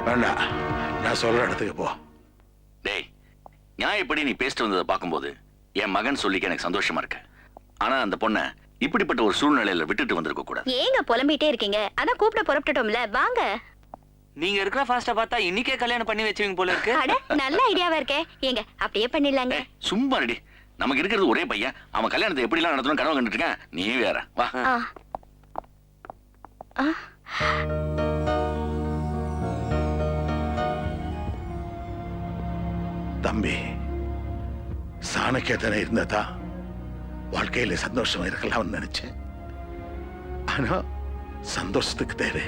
வேண்டாம், நான் சொல்ற இடத்துக்கு போ. டேய், நியாயப்படி நீ பேசிட்டு வந்ததை பார்க்கும்போது என் மகன் சொல்லிக்க எனக்கு சந்தோஷமா இருக்கு. ஆனா அந்த பொண்ணை இப்படிப்பட்ட ஒரு சூழ்நிலையில விட்டுட்டு வந்திருக்க கூடாது. ஏங்க புலம்பிட்டே இருக்கீங்க? அதான் கூப்பிட புறப்பட்டுட்டோம்ல, வாங்க. நீங்க இருக்கிற ஃபாஸ்டா பார்த்தா இன்னைக்கே கல்யாணம் பண்ணி வச்சுவீங்க போல இருக்கு. அட, நல்ல ஐடியாவா இருக்கே. ஏங்க அப்படியே பண்ணிடலாங்க. சும்மா ரெடி. நமக்கு இருக்கிறது ஒரே பையன். அவன் கல்யாணத்தை எப்படி எல்லாம் நடத்தணும் கனவு கண்டுட்டு இருக்கேன். நீ வேற வா. தம்பி, சாணக்கியத்தனை இருந்ததா வாழ்க்கையில சந்தோஷமா இருக்கலாம்னு நினைச்சேன். ஆனா சந்தோஷத்துக்கு தேவை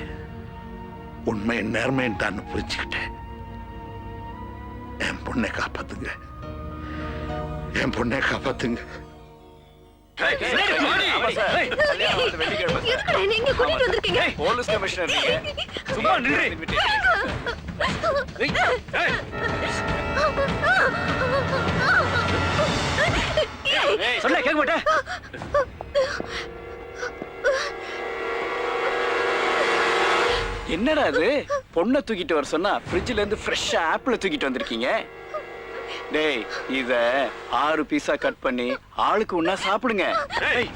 உண்மை நேர்மைன்னு தான் புரிஞ்சுக்கிட்டேன். என் பொண்ணை காப்பாத்துங்க, என் பொண்ணை காப்பாத்துங்க. நீங்க கூட்டிட்டு வந்திருக்கீங்க. போலீஸ் கமிஷனர் நீங்க. சும்மா நில்லு. சொல்ல கேட்க மாட்டேன். என்னடா அது? பொண்ணை தூக்கிட்டு வர சொன்னா ஃப்ரிட்ஜ்ல இருந்து ஃப்ரெஷ்ஷா ஆப்பிள் தூக்கிட்டு வந்திருக்கீங்க. டேய், இத 6 பீஸா கட் பண்ணி ஆளுக்கு ஒண்ணா சாப்பிடுங்க. டேய்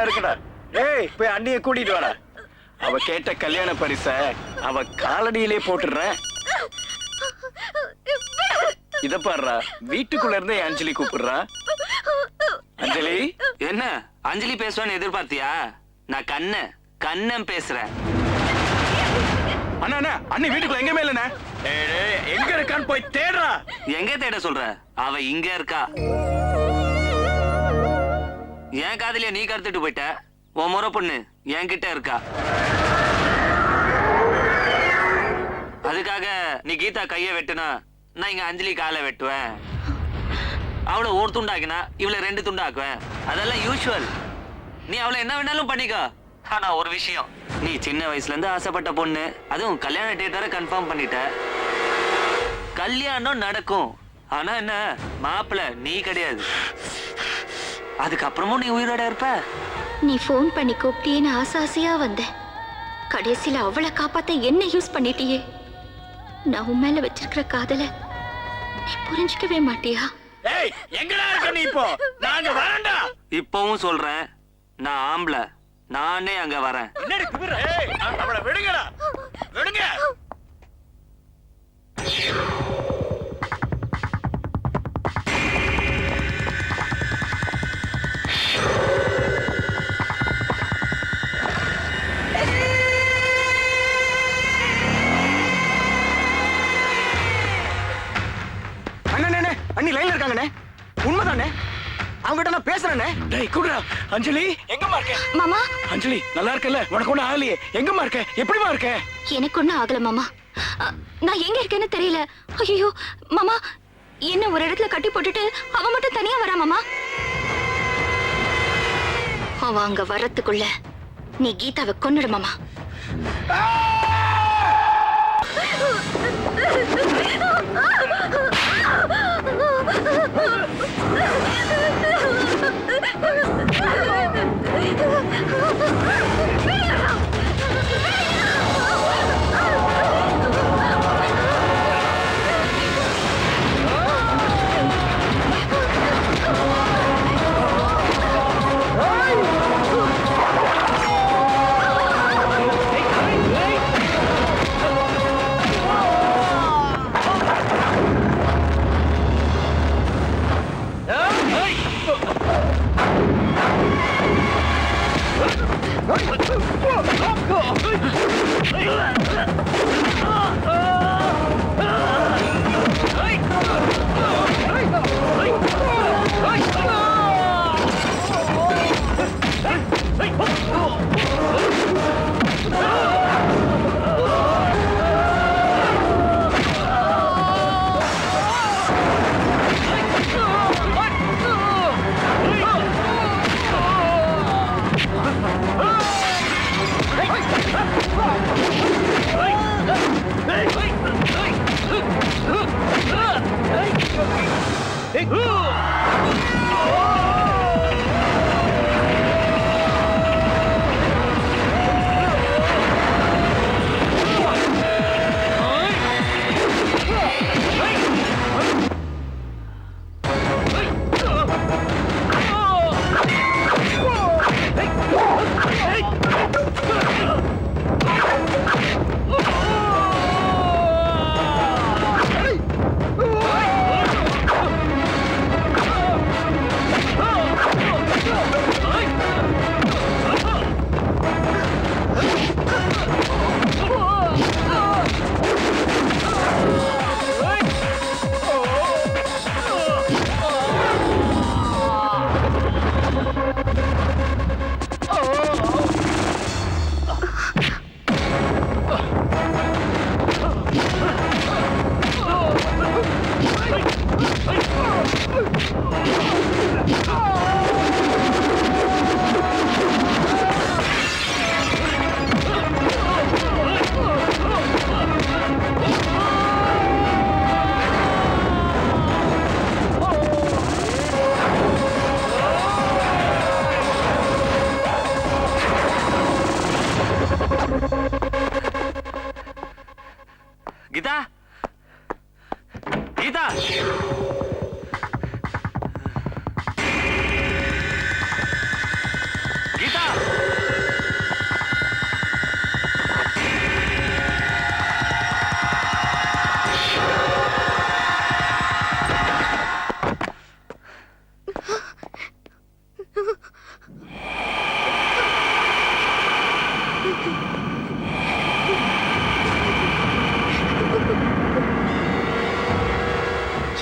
இருக்கடா. டேய், போய் அண்ணிய கூட்டிட்டு வாடா. அவ கேட்ட கல்யாண பரிச அவ காலடியிலே போட்டுறேன். இத பாருடா, வீட்டுக்குள்ள இருந்தே அஞ்சலி கூப்பிடுறா. அஞ்சலி. என்ன அஞ்சலி பேசுவான்னு எதிர்பார்த்தியா? நான் கண்ணன் பேசுறேன். அண்ணா, அண்ணி வீட்டுக்குள்ள எங்கேயுமே இல்லண்ணே. எங்க இருக்கான்னு போய் தேடுறா. எங்க தேட சொல்ற? அவ இங்க இருக்கா. என் காதலிய நீ கடத்திட்டு போயிட்ட. உன் முறை பொண்ணு என்கிட்ட இருக்கா. அதுக்காக நீ கீதா கைய வெட்டுனா நான் இங்க அஞ்சலி காலை வெட்டுவேன். அவளை ஒரு துண்டாக்கினா இவளை 2 துண்டாக்குவேன். அதெல்லாம் யூசுவல். நீ அவளை என்ன வேணாலும் பண்ணிக்கோ. ஆனா ஒரு விஷயம், நீ சின்ன வயசுல இருந்து ஆசைப்பட்ட பொண்ணு, அதுவும் கல்யாண டேட் வரை கன்ஃபார்ம் பண்ணிட்ட. கல்யாணம் நடக்கும். ஆனா என்ன, மாப்பிள்ள நீ கிடையாது. அதுக்கப்புறமும் நீ உயிரோட இருப்ப. நீ போன் பண்ணி கூப்பிட்டியேன்னு ஆசாசியா வந்தேன். கடைசியில அவளை காப்பாத்த என்ன யூஸ் பண்ணிட்டியே. நான் உன் மேல வச்சிருக்கிற காதல நீ புரிஞ்சுக்கவே மாட்டியா? ஏய், எங்கடா இருக்க நீ இப்போ? நாங்க வரேன்டா. இப்பவும் சொல்றேன், நான் ஆம்பளை, நானே அங்க வரேன். என்னடி குபிற? ஏய், அவளை விடுங்கடா. விடுங்க. அண்ணி லைன்ல இருக்காங்கண்ணே. உண்மைதானே? அவங்ககிட்ட நான் பேசுறேனே. டேய் குடுடா. அஞ்சலி எங்கம்மா இருக்க? மாமா. அஞ்சலி நல்லா இருக்கல? உனக்கு ஒண்ணு ஆகலையே. எங்கம்மா இருக்க? எப்படிமா இருக்க? எனக்கு ஒண்ணும் ஆகல மாமா. நான் எங்க இருக்கேன்னு தெரியல. ஐயோ மாமா, என்ன ஒரு இடத்துல கட்டி போட்டுட்டு அவ மட்டும் தனியா வரா மாமா. அவ அங்க வரத்துக்குள்ள நீ கீதாவை கொன்னுடு மாமா.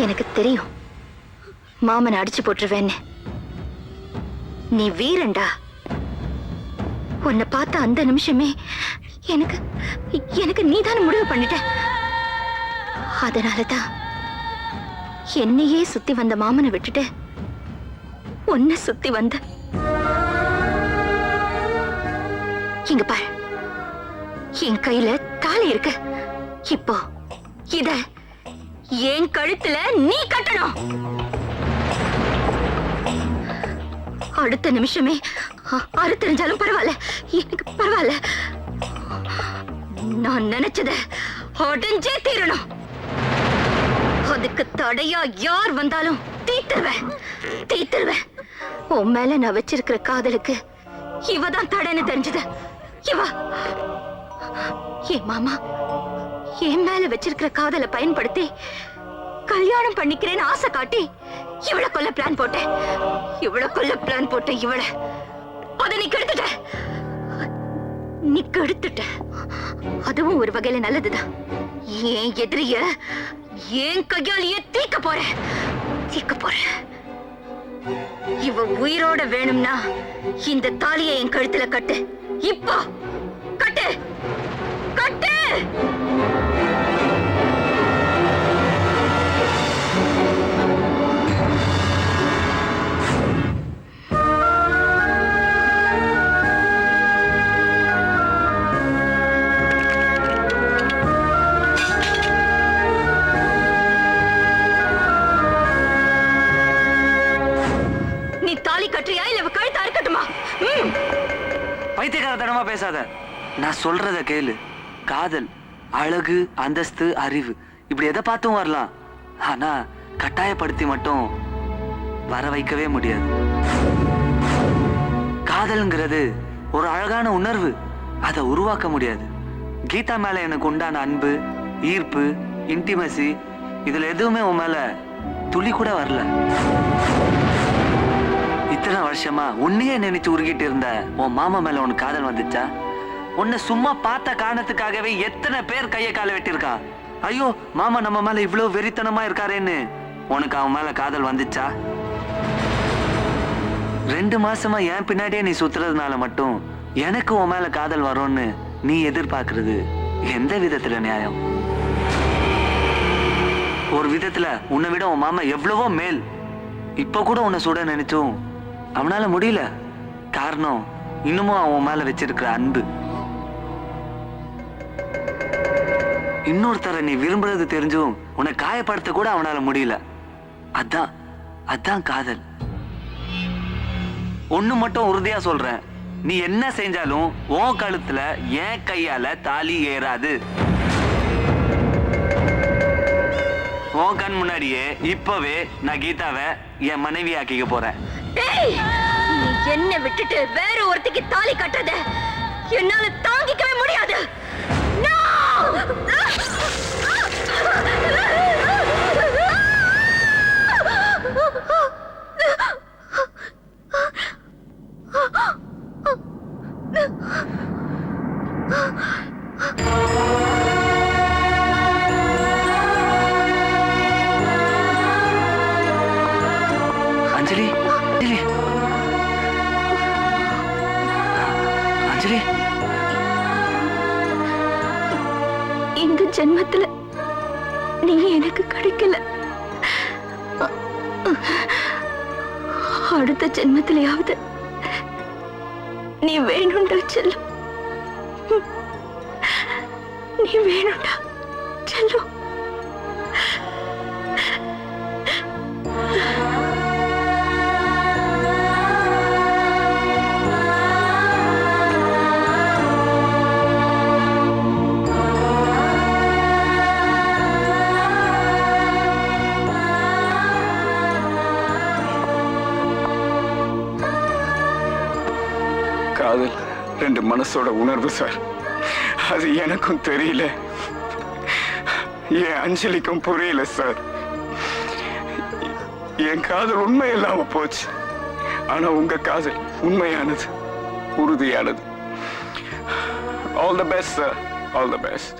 எனக்கு தெரியும் மாமனை அடிச்சு போட்டுருவேன்னு. நீ வீரன்டா. உன்னை பார்த்த அந்த நிமிஷமே எனக்கு எனக்கு நீதான முடிவு பண்ணிட்ட. அதனாலதான் என்னையே சுத்தி வந்த மாமனை விட்டுட்டு உன்னை சுத்தி வந்த. இங்க பாரு, என் கையில தாலி இருக்கு. இப்போ இத என் கழுத்துல நீ கட்டணும். அடுத்த நிமிஷமே அறுத்தறிஞ்சாலும் பரவாயில்ல, எனக்கு பரவாயில்ல. நான் நினைச்சத அடைஞ்சே தீரணும். அதுக்கு தடையா யார் வந்தாலும் தீத்துருவேன். உன் மேல நான் வச்சிருக்கிற காதலுக்கு இவதான் தடைன்னு தெரிஞ்சது. இவ என் மாமா என் மேல வச்சிருக்கிற காதலை பயன்படுத்தி கல்யாணம் பண்ணிக்கிறேன்னு ஆசை காட்டி இவளை கொல்ல பிளான் போட்டேன். இவளை அத நீ கெடுத்துட்ட. அதுவும் ஒரு வகையில நல்லதுதான். ஏன் எதிரிய ஏன் கையாலேயே தீக்க போறேன். இவ உயிரோட வேணும்னா இந்த தாலியை என் கழுத்துல கட்டு. இப்போ கட்டு. நீ தாலி கட்டுறியா இல்ல கழுத்தா இருக்கட்டுமா? பைத்தியக்காரத்தனமா பேசாத. நான் சொல்றத கேளு. காதல், அழகு, அந்தஸ்து, அறிவு இப்படி எதை பார்த்தும் வரலாம். ஆனா கட்டாயப்படுத்தி மட்டும் வர வைக்கவே முடியாது. காதல்ங்கிறது ஒரு அழகான உணர்வு. அதை உருவாக்க முடியாது. கீதா மேல எனக்கு உண்டான அன்பு, ஈர்ப்பு, இன்டிமசி இதுல எதுவுமே உன் மேல துளி கூட வரல. இத்தனை வருஷமா உன்னையே நினைச்சு உருகிட்டு இருந்த உன் மாமா மேல உனக்கு காதல் வந்துச்சா? உன்னை சும்மா பார்த்த காரணத்துக்காகவே எத்தனை பேர் கையை கால வெட்டிருக்கா. ஐயோ மாமா நம்ம மேல இவ்வளவு வெறித்தனமா இருக்காரேன்னு உனக்கு அவன் மேல காதல் வந்துச்சா? 2 மாசமா என் பின்னாடியே நீ சுத்துறதுனால மட்டும் எனக்கு உன் மேல காதல் வரும்னு நீ எதிர்பார்க்கறது எந்த விதத்துல நியாயம்? ஒரு விதத்துல உன்னை விட உன் மாமா எவ்வளவோ மேல். இப்ப கூட உன்னை சுட நினைச்சும் அவனால முடியல. காரணம் இன்னமும் அவன் மேல வச்சிருக்கிற அன்பு. இன்னொருத்தர நீ விரும்புறது தெரிஞ்சும் உன்னை காயப்படுத்த கூட அவனால முடியல. அதான் காதல். ஒண்ணு மட்டும் உறுதியா சொல்றேன், நீ என்ன செஞ்சாலும் உன் கழுத்துல என் கையால தாலி ஏறாது. உன் கண் முன்னாடியே இப்பவே நான் கீதாவை என் மனைவி ஆக்கிக்க போறேன். நீ என்ன விட்டுட்டு வேற ஒருத்திக்கு தாலி கட்டுறத என்னால தாங்கிக்கவே முடியாது. அஞ்சலி, இந்த ஜென்மத்துல நீ எனக்கு கிடைக்கல. அடுத்த ஜென்மத்திலேயாவது நீ வேணும்டா செல்லும். நீ வேணும்டா செல்லும். காதல் 2 மனசோட உணர்வு சார். அது எனக்கும் தெரியல, என் அஞ்சலிக்கும் புரியல சார். என் காதல் உண்மை இல்லாம போச்சு. ஆனா உங்க காதல் உண்மையானது, உறுதியானது. All the best sir, all the best.